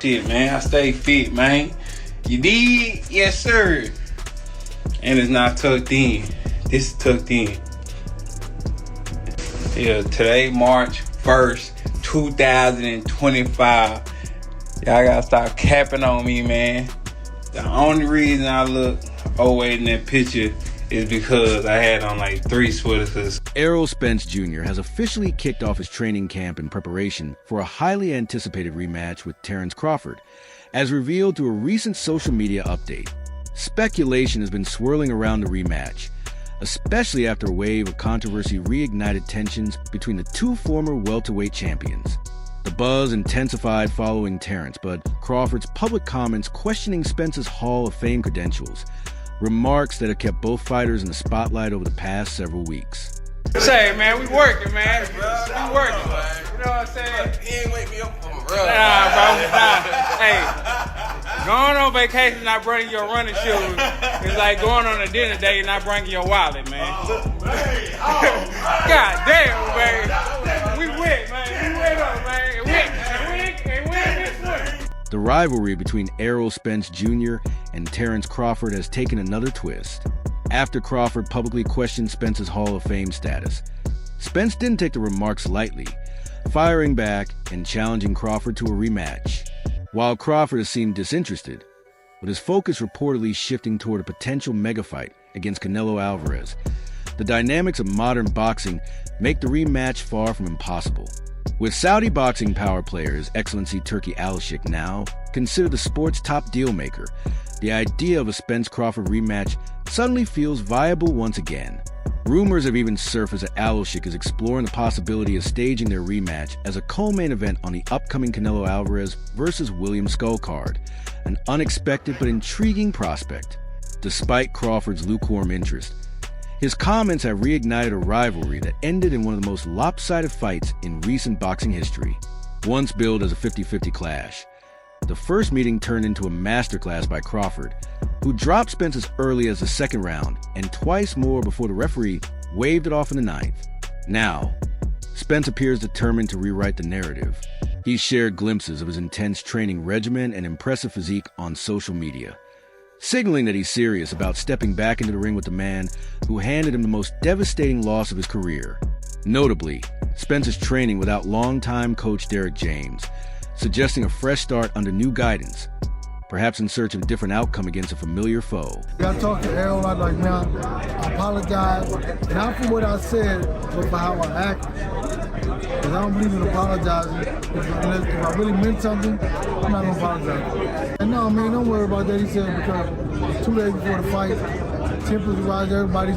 Shit, man, I stay fit, man. You did? Yes, sir. And it's not tucked in. This is tucked in. Yeah, today, March 1st, 2025. Y'all gotta stop capping on me, man. The only reason I look overweight in that picture is because I had on like 3 sweaters. Errol Spence Jr. has officially kicked off his training camp in preparation for a highly anticipated rematch with Terence Crawford, as revealed through a recent social media update. Speculation has been swirling around the rematch, especially after a wave of controversy reignited tensions between the two former welterweight champions. The buzz intensified following Terence, but Crawford's public comments questioning Spence's Hall of Fame credentials, remarks that have kept both fighters in the spotlight over the past several weeks. Say, man, we working, man. We working. You know what I'm saying? He ain't wake me up from a run. Nah, bro. Nah. Hey, going on vacation not bringing your running shoes is like going on a dinner date and not bringing your wallet, man. God damn, man. We went, man. We went up, man. The rivalry between Errol Spence Jr. and Terence Crawford has taken another twist. After Crawford publicly questioned Spence's Hall of Fame status, Spence didn't take the remarks lightly, firing back and challenging Crawford to a rematch. While Crawford has seemed disinterested, with his focus reportedly shifting toward a potential mega fight against Canelo Alvarez, the dynamics of modern boxing make the rematch far from impossible. With Saudi boxing power player His Excellency Turki Al-Sheikh now considered the sport's top deal maker, the idea of a Spence-Crawford rematch suddenly feels viable once again. Rumors have even surfaced that Al-Sheikh is exploring the possibility of staging their rematch as a co-main event on the upcoming Canelo Alvarez vs. William Skull card, an unexpected but intriguing prospect. Despite Crawford's lukewarm interest, his comments have reignited a rivalry that ended in one of the most lopsided fights in recent boxing history. Once billed as a 50-50 clash, the first meeting turned into a masterclass by Crawford, who dropped Spence as early as the second round and twice more before the referee waved it off in the ninth. Now, Spence appears determined to rewrite the narrative. He's shared glimpses of his intense training regimen and impressive physique on social media, signaling that he's serious about stepping back into the ring with the man who handed him the most devastating loss of his career. Notably, Spence is training without longtime coach Derek James, suggesting a fresh start under new guidance, perhaps in search of a different outcome against a familiar foe. I talked to Errol, I was like, man, I apologize, not for what I said, but for how I acted. Because I don't believe in apologizing. If I really meant something, I'm not gonna apologize. And no, man, don't worry about that. He said because 2 days before the fight, tempers rise, everybody's,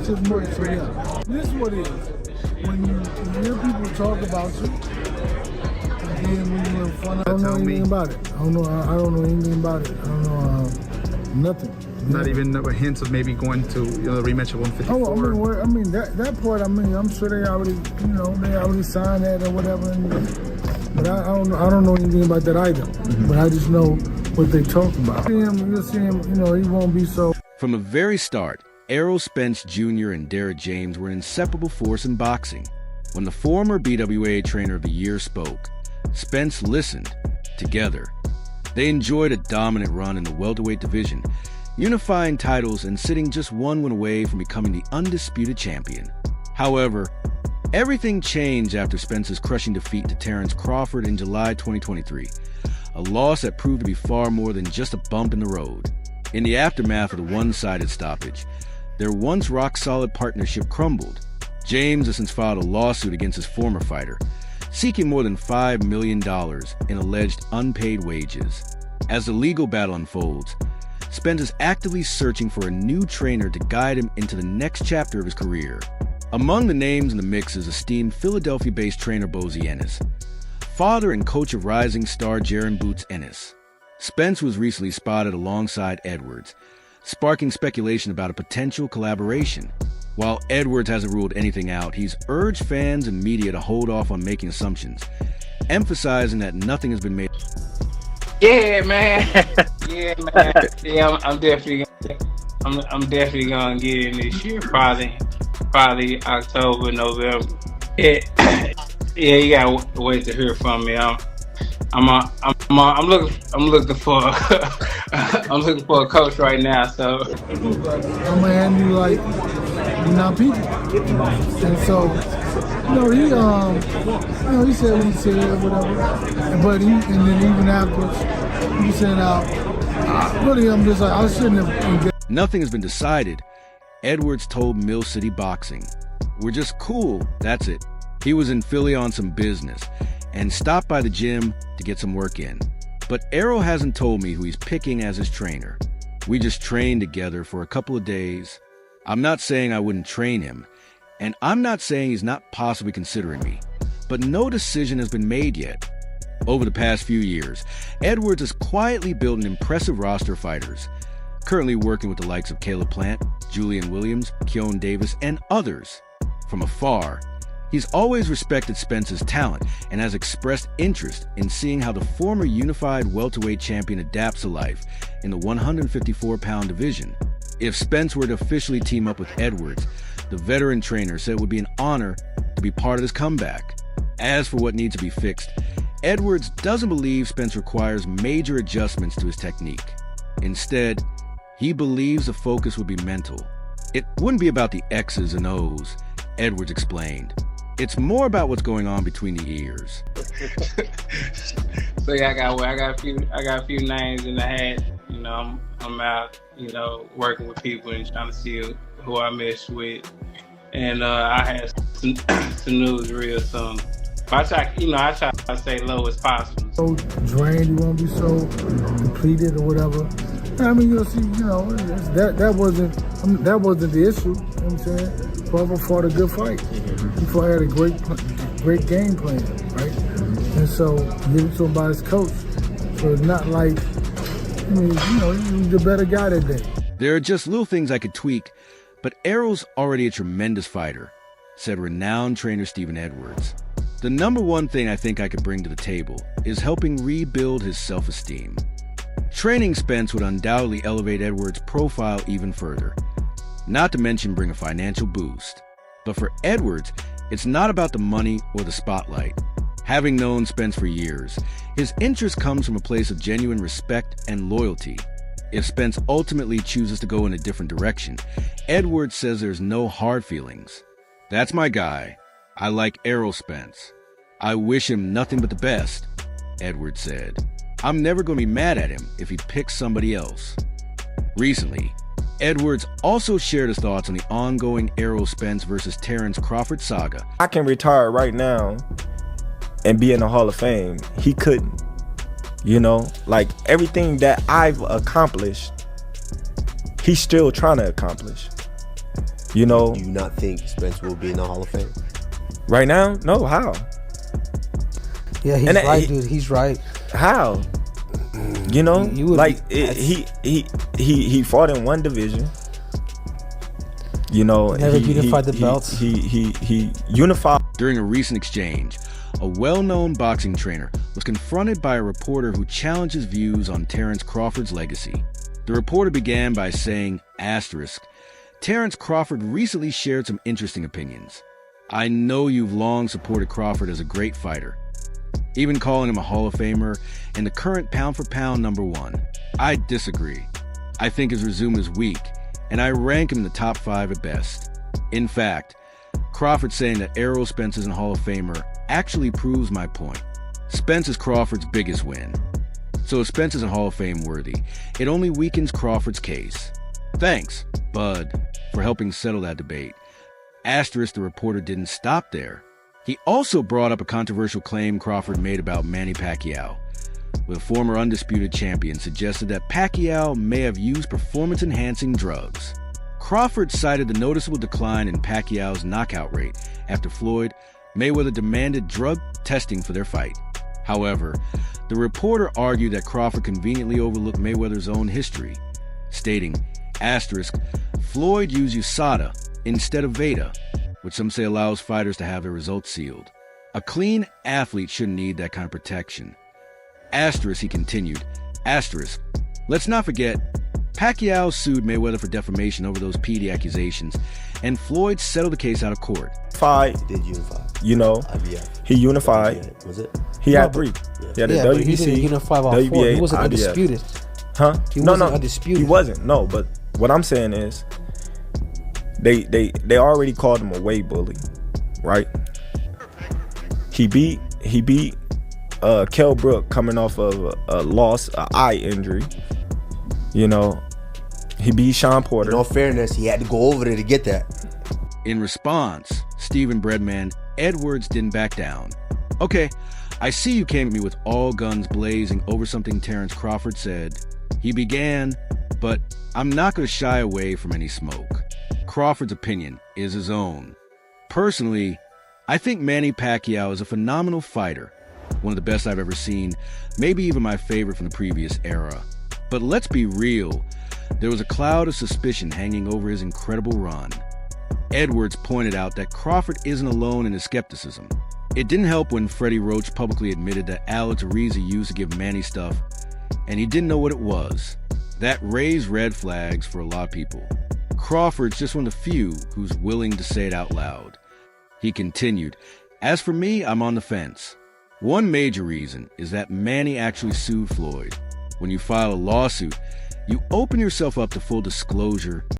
just more. So yeah, this is what it is. When you hear people talk about you, and then when you have fun, I don't know anything about it. I don't know anything about it. I don't know nothing. Not even a hint of maybe going to the rematch at 154. Oh, I mean that part. I mean, I'm sure they already, they already signed that or whatever. But I don't know anything about that either. Mm-hmm. But I just know what they talk about. You'll see him. He won't be so. From the very start, Errol Spence Jr. and Derek James were an inseparable force in boxing. When the former BWA Trainer of the Year spoke, Spence listened. Together, they enjoyed a dominant run in the welterweight division, unifying titles and sitting just one win away from becoming the undisputed champion. However, everything changed after Spence's crushing defeat to Terence Crawford in July 2023, a loss that proved to be far more than just a bump in the road. In the aftermath of the one-sided stoppage, their once rock-solid partnership crumbled. James has since filed a lawsuit against his former fighter, seeking more than $5 million in alleged unpaid wages. As the legal battle unfolds, Spence is actively searching for a new trainer to guide him into the next chapter of his career. Among the names in the mix is esteemed Philadelphia-based trainer Bozy Ennis, father and coach of rising star Jaron Boots Ennis. Spence was recently spotted alongside Edwards, sparking speculation about a potential collaboration. While Edwards hasn't ruled anything out, he's urged fans and media to hold off on making assumptions, emphasizing that nothing has been made. Yeah, man. Yeah, I'm definitely gonna get in this year. Probably October, November. Yeah, you gotta wait to hear from me. I'm looking for I'm looking for a coach right now. So I'm gonna hand you like you're not people. And so, he said what he said, whatever. But and then even afterwards, he said, really, I'm just like, I shouldn't have. Nothing has been decided. Edwards told Mill City Boxing, "We're just cool, that's it." He was in Philly on some business and stopped by the gym to get some work in. But Errol hasn't told me who he's picking as his trainer. We just trained together for a couple of days. I'm not saying I wouldn't train him, and I'm not saying he's not possibly considering me, but no decision has been made yet. Over the past few years, Edwards has quietly built an impressive roster of fighters, currently working with the likes of Caleb Plant, Julian Williams, Keone Davis, and others. From afar, he's always respected Spence's talent and has expressed interest in seeing how the former unified welterweight champion adapts to life in the 154-pound division. If Spence were to officially team up with Edwards, the veteran trainer said it would be an honor to be part of his comeback. As for what needs to be fixed, Edwards doesn't believe Spence requires major adjustments to his technique. Instead, he believes the focus would be mental. It wouldn't be about the X's and O's, Edwards explained. It's more about what's going on between the ears. So yeah, I got a few names in the hat. I'm out, working with people and trying to see who I mesh with. And I had some news real soon. But I try to stay low as possible. So drained, you won't be so depleted or whatever. I mean, you'll see, that wasn't the issue. You know what I'm saying? Crawford fought a good fight. He had a great game plan, right? And so give it to him by his coach. So it's not like, he was the better guy that day. There are just little things I could tweak, but Errol's already a tremendous fighter, said renowned trainer Stephen Edwards. The number one thing I think I could bring to the table is helping rebuild his self-esteem. Training Spence would undoubtedly elevate Edwards' profile even further, not to mention bring a financial boost. But for Edwards, it's not about the money or the spotlight. Having known Spence for years, his interest comes from a place of genuine respect and loyalty. If Spence ultimately chooses to go in a different direction, Edwards says there's no hard feelings. "That's my guy. I like Errol Spence. I wish him nothing but the best," Edwards said. "I'm never going to be mad at him if he picks somebody else." Recently, Edwards also shared his thoughts on the ongoing Errol Spence versus Terence Crawford saga. "I can retire right now and be in the Hall of Fame." He couldn't. Like everything that I've accomplished, he's still trying to accomplish. Do you not think Spence will be in the Hall of Fame? Right now? No, how? Yeah, he's right, dude. He's right. How? He fought in one division. Never unified the belts. He unified. During a recent exchange, a well-known boxing trainer was confronted by a reporter who challenged his views on Terence Crawford's legacy. The reporter began by saying, "Terence Crawford recently shared some interesting opinions. I know you've long supported Crawford as a great fighter, even calling him a Hall of Famer and the current pound-for-pound #1. I disagree. I think his resume is weak, and I rank him in the top 5 at best. In fact, Crawford saying that Errol Spence isn't a Hall of Famer actually proves my point. Spence is Crawford's biggest win. So if Spence isn't Hall of Fame worthy, it only weakens Crawford's case. Thanks, Bud, for helping settle that debate." The reporter didn't stop there. He also brought up a controversial claim Crawford made about Manny Pacquiao, where the former undisputed champion suggested that Pacquiao may have used performance-enhancing drugs. Crawford cited the noticeable decline in Pacquiao's knockout rate after Floyd Mayweather demanded drug testing for their fight. However, the reporter argued that Crawford conveniently overlooked Mayweather's own history, stating, "Floyd used USADA instead of Veda, which some say allows fighters to have their results sealed. A clean athlete shouldn't need that kind of protection." He continued, "Let's not forget, Pacquiao sued Mayweather for defamation over those PD accusations, and Floyd settled the case out of court." He did unify. IBF. He unified. Was it? He had 3. Yeah, the Yeah, but he did a unified all 4. WBA, He wasn't IBF. undisputed. Huh? He no, wasn't no, undisputed. He wasn't. No, but what I'm saying is, they already called him a weight bully, right? He beat Kell Brook coming off of a loss, an eye injury. You know, he beat Sean Porter. In all fairness, he had to go over there to get that. In response, Stephen Breadman Edwards didn't back down. Okay, I see you came at me with all guns blazing over something Terence Crawford said. He began, but I'm not going to shy away from any smoke. Crawford's opinion is his own. Personally, I think Manny Pacquiao is a phenomenal fighter, one of the best I've ever seen, maybe even my favorite from the previous era. But let's be real, there was a cloud of suspicion hanging over his incredible run. Edwards pointed out that Crawford isn't alone in his skepticism. It didn't help when Freddie Roach publicly admitted that Alex Ariza used to give Manny stuff, and he didn't know what it was. That raised red flags for a lot of people. Crawford's just one of the few who's willing to say it out loud. He continued, "As for me, I'm on the fence. One major reason is that Manny actually sued Floyd. When you file a lawsuit, you open yourself up to full disclosure